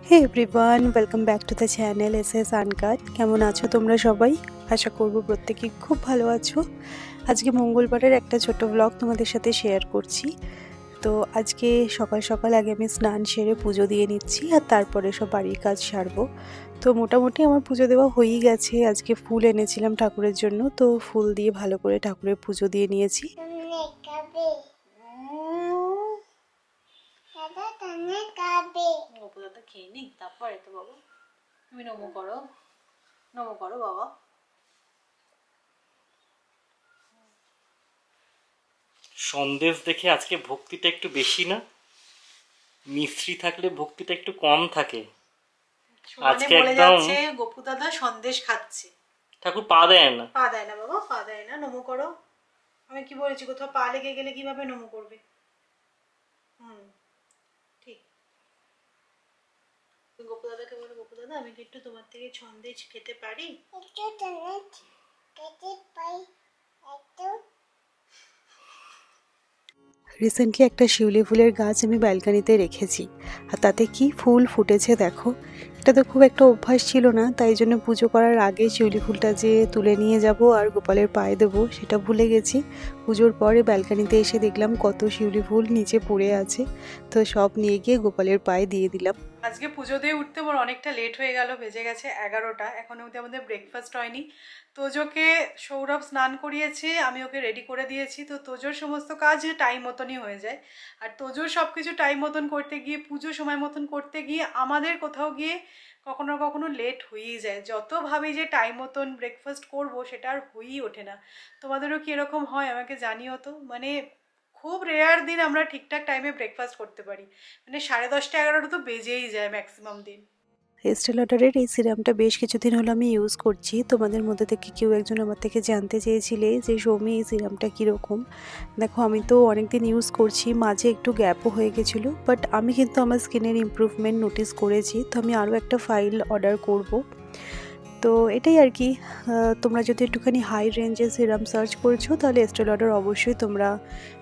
Hey everyone, welcome back to the channel SS uncut. কেমন আছো তোমরা সবাই? আশা করব প্রত্যেকেই খুব ভালো আছো। আজকে মঙ্গলবারের একটা ছোট ব্লগ তোমাদের সাথে শেয়ার করছি। তো আজকে সকাল সকাল আগে আমি স্নান সেরে পুজো দিয়ে নিচ্ছি, আর তারপরে সব বাড়ির কাজ সারবো। তো মোটামুটি আমার পুজো দেওয়া হয়েই গেছে। আজকে ফুল এনেছিলাম ঠাকুরের জন্য, তো ফুল দিয়ে ভালো করে ঠাকুরের পুজো দিয়ে নিয়েছি। খেয়ে নি তারপরে তো বাবা তুমি নমো করো বাবা। সন্দেশ দেখে আজকে ভক্তিটা একটু বেশি না? মিশ্রি থাকলে ভক্তিটা একটু কম থাকে। আজকে একদম গোপু দাদা সন্দেশ খাচ্ছে। ঠাকুর পা দেয় না, পা দেয় না বাবা, পা দেয় না। নমো করো। আমি কি বলেছি, কোথাও পা লেগে গেলে কিভাবে নমো করবে? ঠিক। গোপু দাদাকে বলো, গোপু দাদা আমি কি একটু তোমার থেকে সন্দেশ খেতে পারি? রিসেন্টলি একটা শিউলি ফুলের গাছ আমি ব্যালকনিতে রেখেছি, আর তাতে কি ফুল ফুটেছে দেখো। এটা তো খুব একটা অভ্যাস ছিল না, তাই জন্য পুজো করার আগে শিউলি ফুলটা যে তুলে নিয়ে যাব আর গোপালের পায়ে দেবো সেটা ভুলে গেছি। পুজোর পরে ব্যালকনিতে এসে দেখলাম কত শিউলি ফুল নিচে পড়ে আছে, তো সব নিয়ে গিয়ে গোপালের পায়ে দিয়ে দিলাম। আজকে পুজো দিয়ে উঠতে আমার অনেকটা লেট হয়ে গেল, বেজে গেছে 11টা। এখনো অবধি আমাদের ব্রেকফাস্ট হয়নি। তোজোকে সৌরভ স্নান করিয়েছে, আমি ওকে রেডি করে দিয়েছি। তো তোজোর সমস্ত কাজ টাইম মতনই হয়ে যায়, আর তোজোর সব কিছু টাইম মতন করতে গিয়ে, পুজো সময় মতন করতে গিয়ে আমাদের কোথাও গিয়ে কখনো কখনো লেট হয়েই যায়। যত ভাবি যে টাইম মতন ব্রেকফাস্ট করব, সেটা আর হয়েই ওঠে না। তোমাদেরও কি এরকম হয় আমাকে জানিও তো। মানে খুব রেয়ার দিন আমরা ঠিকঠাক টাইমে ব্রেকফাস্ট করতে পারি, মানে 10:30 11টা তো বেজেই যায় ম্যাক্সিমাম দিন। এস্টে লডারের এই সিরামটা বেশ কিছুদিন হলো আমি ইউজ করছি। তোমাদের মধ্যে থেকে কেউ একজন আমার থেকে জানতে চেয়েছিলে যে সৌমি এই সিরামটা কীরকম। দেখো, আমি তো অনেকদিন ইউজ করছি, মাঝে একটু গ্যাপও হয়ে গেছিলো, বাট আমি কিন্তু আমার স্কিনের ইমপ্রুভমেন্ট নোটিস করেছি। তো আমি আরও একটা ফাইল অর্ডার করব। তো এটাই আর কি। তোমরা যদি একটুখানি হাই রেঞ্জের সিরাম সার্চ করছো, তাহলে এস্টে লডার অবশ্যই তোমরা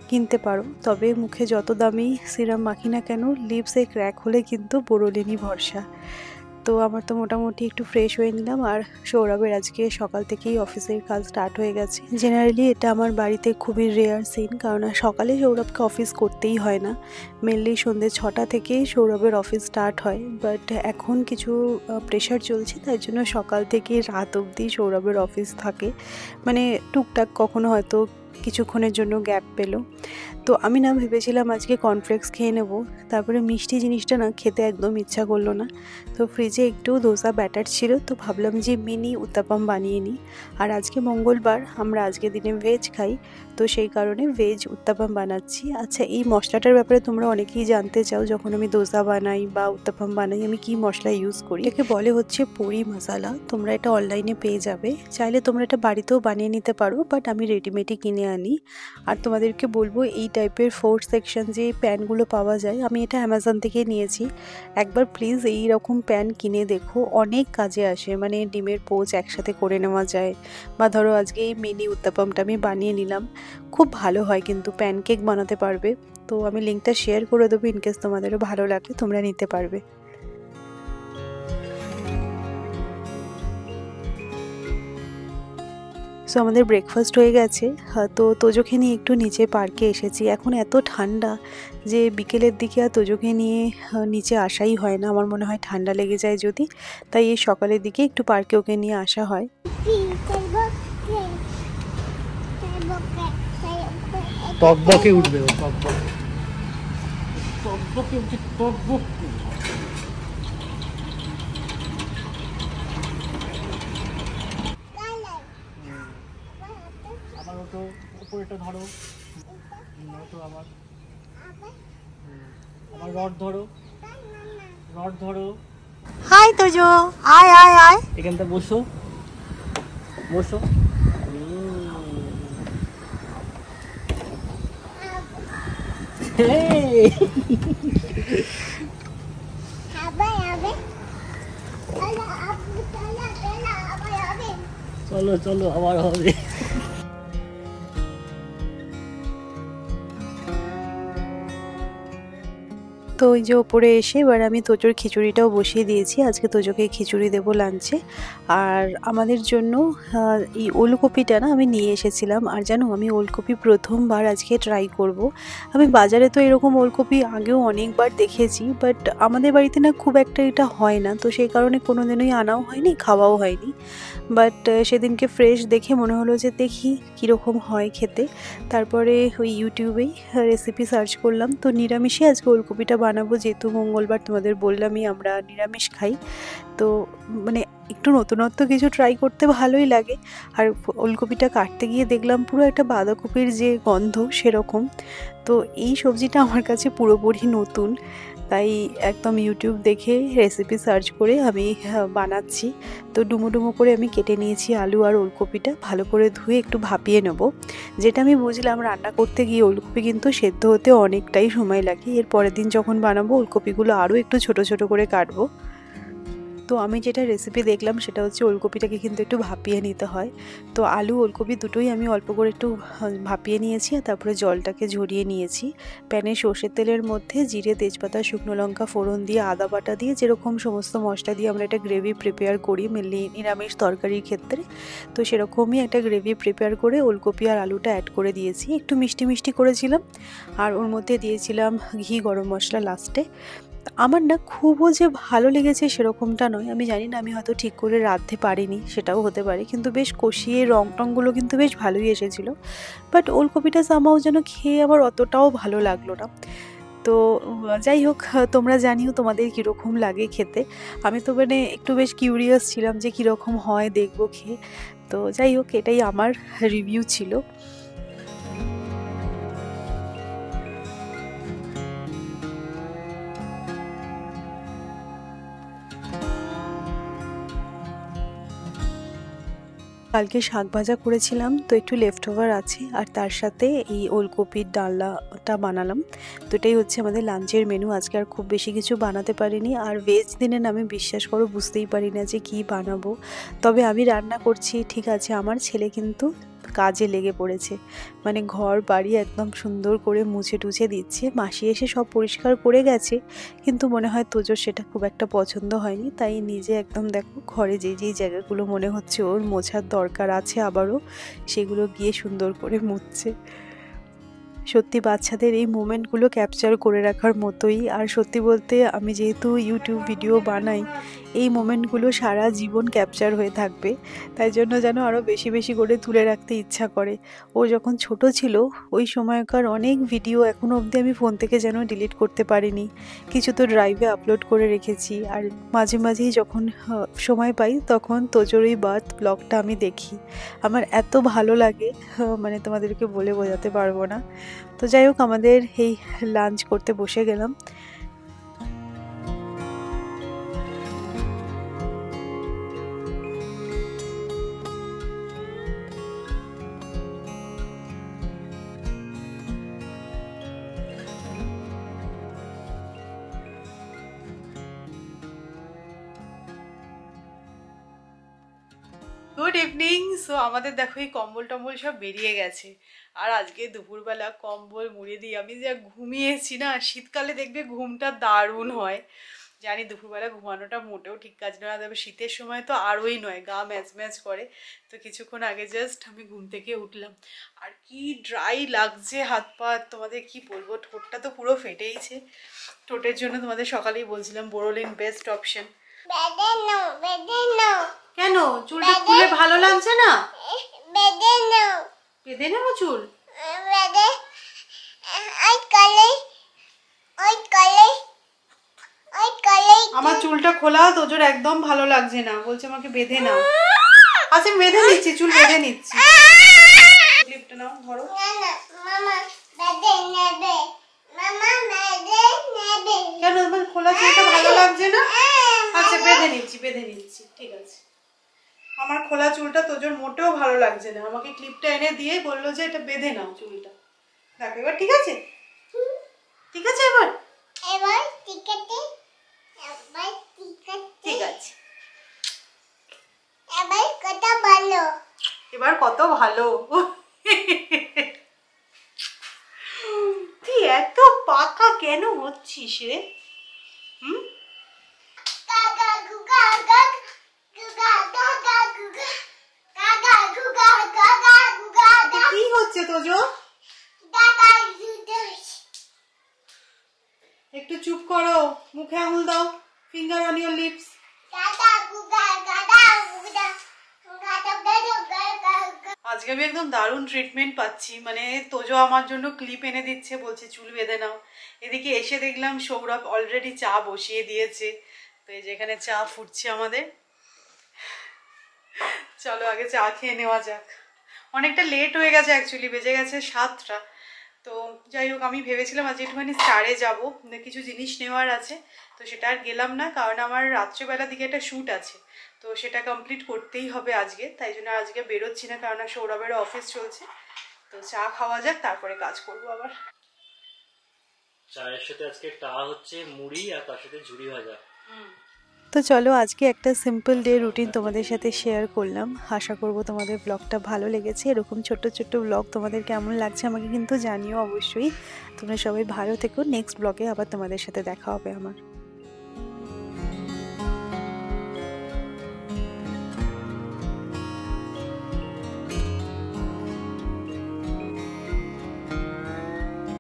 কিনতে পারো। তবে মুখে যত দামি সিরাম মাখি না কেন, লিপসে ক্র্যাক হলে কিন্তু বোরোলিনই ভরসা। তো আমার তো মোটামুটি একটু ফ্রেশ হয়ে নিলাম, আর সৌরভের আজকে সকাল থেকেই অফিসের কাজ স্টার্ট হয়ে গেছে। জেনারেলি এটা আমার বাড়িতে খুবই রেয়ার সিন, কারণ সকালে সৌরভকে অফিস করতেই হয় না। মেনলি সন্ধ্যে 6টা থেকেই সৌরভের অফিস স্টার্ট হয়, বাট এখন কিছু প্রেশার চলছে, তাই জন্য সকাল থেকে রাত অবধি সৌরভের অফিস থাকে। মানে টুকটাক কখনো হয়তো কিছুক্ষণের জন্য গ্যাপ পেলো। তো আমি না ভেবেছিলাম আজকে কর্নফ্লেক্স খেয়ে নেব, তারপরে মিষ্টি জিনিসটা না খেতে একদম ইচ্ছা করলো না। তো ফ্রিজে একটু দোসা ব্যাটার ছিল, তো ভাবলাম যে মিনি উত্তাপাম বানিয়ে নিই। আর আজকে মঙ্গলবার, আমরা আজকে দিনে ভেজ খাই, তো সেই কারণে ভেজ উত্তাপাম বানাচ্ছি। আচ্ছা, এই মশলাটার ব্যাপারে তোমরা অনেকেই জানতে চাও, যখন আমি দোসা বানাই বা উত্তাপাম বানাই আমি কি মশলা ইউজ করি। এটাকে বলে হচ্ছে পোরি মশলা। তোমরা এটা অনলাইনে পেয়ে যাবে, চাইলে তোমরা এটা বাড়িতেও বানিয়ে নিতে পারো, বাট আমি রেডিমেডই কিনে আনি। আর তোমাদেরকে বলবো, এই টাইপের 4 সেকশন যে প্যানগুলো পাওয়া যায়, আমি এটা অ্যামাজন থেকে নিয়েছি। একবার প্লিজ এই রকম প্যান কিনে দেখো, অনেক কাজে আসে। মানে ডিমের পোচ একসাথে করে নেওয়া যায়, বা ধরো আজকে এই মিনি উত্তাপামটা আমি বানিয়ে নিলাম, খুব ভালো হয়, কিন্তু প্যানকেক বানাতে পারবে। তো আমি লিঙ্কটা শেয়ার করে দেবো, ইনকেস তোমাদেরও ভালো লাগলে তোমরা নিতে পারবে। সো আমাদের ব্রেকফাস্ট হয়ে গেছে। তো তোজোকে নিয়ে একটু নিচে পার্কে এসেছি। এখন এত ঠান্ডা যে বিকেলের দিকে আর তোজোকে নিয়ে নিচে আসাই হয় না, আমার মনে হয় ঠান্ডা লেগে যায় যদি, তাই এই সকালের দিকে একটু পার্কে ওকে নিয়ে আসা হয়। টকবকে উঠবে ও, টকবকে টকবকে উঠে টকবকে। আবার ওটো উপরেটা ধরো, তো আবার আবার রড ধরো, রড ধরো। হাই তোজো, আয় আয় আয়, এখানটা বসো, বসো। চলো চলো, আবার হবে। তো ওই যে ওপরে এসে এবার আমি তোজোর খিচুড়িটাও বসিয়ে দিয়েছি। আজকে তোজোকে খিচুড়ি দেবো লাঞ্চে। আর আমাদের জন্য এই ওলকপিটা না আমি নিয়ে এসেছিলাম। আর জানো আমি ওলকপি প্রথমবার আজকে ট্রাই করব। আমি বাজারে তো এরকম ওলকপি আগেও অনেকবার দেখেছি, বাট আমাদের বাড়িতে না খুব একটা এটা হয় না, তো সেই কারণে কোনোদিনই আনাও হয়নি, খাওয়াও হয়নি। বাট সেদিনকে ফ্রেশ দেখে মনে হলো যে দেখি কীরকম হয় খেতে। তারপরে ওই ইউটিউবেই রেসিপি সার্চ করলাম। তো নিরামিষে আজকে ওলকপিটা বানাবো, যেহেতু মঙ্গলবার তোমাদের বললামই আমরা নিরামিষ খাই। তো মানে একটু নতুনত্ব কিছু ট্রাই করতে ভালোই লাগে। আর ওলকপিটা কাটতে গিয়ে দেখলাম পুরো একটা বাঁধাকপির যে গন্ধ সেরকম। তো এই সবজিটা আমার কাছে পুরোপুরি নতুন, তাই একদম ইউটিউব দেখে রেসিপি সার্চ করে আমি বানাচ্ছি। তো ডুমো ডুমো করে আমি কেটে নিয়েছি আলু আর ওলকপিটা, ভালো করে ধুয়ে একটু ভাপিয়ে নেব। যেটা আমি বুঝলাম রান্না করতে গিয়ে ওলকপি কিন্তু সেদ্ধ হতে অনেকটাই সময় লাগে। এর পরের দিন যখন বানাবো ওলকপিগুলো আরও একটু ছোট ছোট করে কাটবো। তো আমি যেটা রেসিপি দেখলাম সেটা হচ্ছে ওলকপিটাকে কিন্তু একটু ভাপিয়ে নিতে হয়। তো আলু ওলকপি দুটোই আমি অল্প করে একটু ভাপিয়ে নিয়েছি, আর তারপরে জলটাকে ঝরিয়ে নিয়েছি। প্যানে সর্ষের তেলের মধ্যে জিরে, তেজপাতা, শুকনো লঙ্কা ফোড়ন দিয়ে আদা বাটা দিয়ে যেরকম সমস্ত মশলা দিয়ে আমরা একটা গ্রেভি প্রিপেয়ার করি মেনলি নিরামিষ তরকারির ক্ষেত্রে, তো সেরকমই একটা গ্রেভি প্রিপেয়ার করে ওলকপি আর আলুটা অ্যাড করে দিয়েছি। একটু মিষ্টি মিষ্টি করেছিলাম, আর ওর মধ্যে দিয়েছিলাম ঘি, গরম মশলা লাস্টে। আমার না খুবও যে ভালো লেগেছে সেরকমটা নয়, আমি জানি না আমি হয়তো ঠিক করে রাঁধতে পারিনি, সেটাও হতে পারে, কিন্তু বেশ কষিয়ে রং টংগুলো কিন্তু বেশ ভালোই এসেছিলো। বাট ওলকপিটা সামাও যেন খেয়ে আমার অতটাও ভালো লাগলো না। তো যাই হোক, তোমরা জানিও তোমাদের কীরকম লাগে খেতে। আমি তো মানে একটু বেশ কিউরিয়াস ছিলাম যে কীরকম হয় দেখবো খেয়ে। তো যাই হোক, এটাই আমার রিভিউ ছিল। কালকে শাক ভাজা করেছিলাম, তো একটু লেফট ওভার আছে, আর তার সাথে এই ওলকপির ডালনাটা বানালাম। তো এটাই হচ্ছে আমাদের লাঞ্চের মেনু। আজকে আর খুব বেশি কিছু বানাতে পারিনি। আর ভেজ দিনে না আমি বিশ্বাস করো বুঝতেই পারি না যে কী বানাবো। তবে আমি রান্না করছি ঠিক আছে, আমার ছেলে কিন্তু কাজে লেগে পড়েছে। মানে ঘর বাড়ি একদম সুন্দর করে মুছে টুছে দিচ্ছে। মাসি এসে সব পরিষ্কার করে গেছে, কিন্তু মনে হয় তোজোর সেটা খুব একটা পছন্দ হয়নি, তাই নিজে একদম দেখো ঘরে যেই জায়গাগুলো মনে হচ্ছে ওর মোছার দরকার আছে আবারও, সেগুলো গিয়ে সুন্দর করে মুছছে। সত্যি বাচ্চাদের এই মোমেন্টগুলো ক্যাপচার করে রাখার মতোই। আর সত্যি বলতে আমি যেহেতু ইউটিউব ভিডিও বানাই, এই মোমেন্টগুলো সারা জীবন ক্যাপচার হয়ে থাকবে, তাই জন্য যেন আরও বেশি বেশি করে তুলে রাখতে ইচ্ছা করে। ও যখন ছোট ছিল ওই সময়কার অনেক ভিডিও এখনও অবধি আমি ফোন থেকে যেন ডিলিট করতে পারিনি। কিছু তো ড্রাইভে আপলোড করে রেখেছি, আর মাঝে মাঝেই যখন সময় পাই তখন তোজোর এই বার্থ ব্লগটা আমি দেখি। আমার এত ভালো লাগে, মানে তোমাদেরকে বলে বোঝাতে পারবো না। তো যাই হোক, আমাদের এই লাঞ্চ করতে বসে গেলাম। Good evening. সো আমাদের দেখো এই কম্বল টম্বল সব বেরিয়ে গেছে, আর আজকে দুপুরবেলা কম্বল মুড়ে দিয়ে আমি যা ঘুমিয়েছি না, শীতকালে দেখবে ঘুমটা দারুণ হয়। জানি দুপুরবেলা ঘুমানোটা মোটেও ঠিক কাজ নয়, তবে শীতের সময় তো আরোই নয়, গা ম্যাচ ম্যাচ করে। তো কিছুক্ষণ আগে জাস্ট আমি ঘুম থেকে উঠলাম, আর কি ড্রাই লাগছে হাত পা, তোমাদের কি বলবো, ঠোঁটটা তো পুরো ফেটেইছে। ঠোঁটের জন্য তোমাদের সকালেই বলছিলাম বোরোলিন বেস্ট অপশন। কেন চুলটা খুলে ভালো লাগছে না? বেঁধে নেবো চুল? আমার চুলটা খোলা তোজোর একদম ভালো লাগছে না, বলছে আমাকে বেঁধে নাও। আচ্ছা বেঁধে নিচ্ছি, চুল বেঁধে নিচ্ছি। ক্লিপটা নাও, ধরো। কেন তোমার খোলা চুলটা ভালো লাগছে না? আচ্ছা বেঁধে নিচ্ছি, ঠিক আছে। আমার খোলা চুলটা তোজোর মোটেও ভালো লাগছে না, আমাকে ক্লিপটা এনে দিয়ে বললো যে এটা বেঁধে নাও চুলটা। দেখো এবার ঠিক আছে, ঠিক আছে এবার ঠিক আছে, এবার কত ভালো। তুই এত পাকা কেন হচ্ছে? করছিস রে? হুম, কি হচ্ছে তোজো? একটু চুপ করো, মুখে আঙুল দাও, ফিঙ্গার অন ইওর লিপস। আজকে আমি একদম দারুণ ট্রিটমেন্ট পাচ্ছি, মানে তোজো আমার জন্য ক্লিপ এনে দিচ্ছে, বলছে চুল বেঁধে নাও। এদিকে এসে দেখলাম সৌরভ অলরেডি চা বসিয়ে দিয়েছে। তো এই যে এখানে চা ফুটছে আমাদের। চলো আগে চা খেয়ে নেওয়া যাক। অনেকটা লেট হয়ে গেছে, অ্যাকচুয়ালি বেজে গেছে 7টা। তো যাই হোক, আমি ভেবেছিলাম আজ একটুখানি স্টারে যাবো, কিছু জিনিস নেওয়ার আছে। তো সেটা আর গেলাম না, কারণ আমার রাত্রেবেলার দিকে একটা শ্যুট আছে। তো সেটা কমপ্লিট করতেই হবে আজকে, তাই জন্য আজকে বেরোচ্ছি না, কারণ সৌরভেরও অফিস চলছে। তো চা খাওয়া যাক, তারপরে কাজ করবো আবার। চায়ের সাথে আজকে টা হচ্ছে মুড়ি আর তার সাথে ঝুড়ি ভাজা। তো চলো আজকে একটা সিম্পল ডে রুটিন তোমাদের সাথে শেয়ার করলাম। আশা করব তোমাদের ব্লগটা ভালো লেগেছে। এরকম ছোট্ট ছোট্ট ব্লগ তোমাদের কেমন লাগছে আমাকে কিন্তু জানিও অবশ্যই। তোমরা সবাই ভালো থেকো। নেক্সট ব্লগে আবার তোমাদের সাথে দেখা হবে আমার।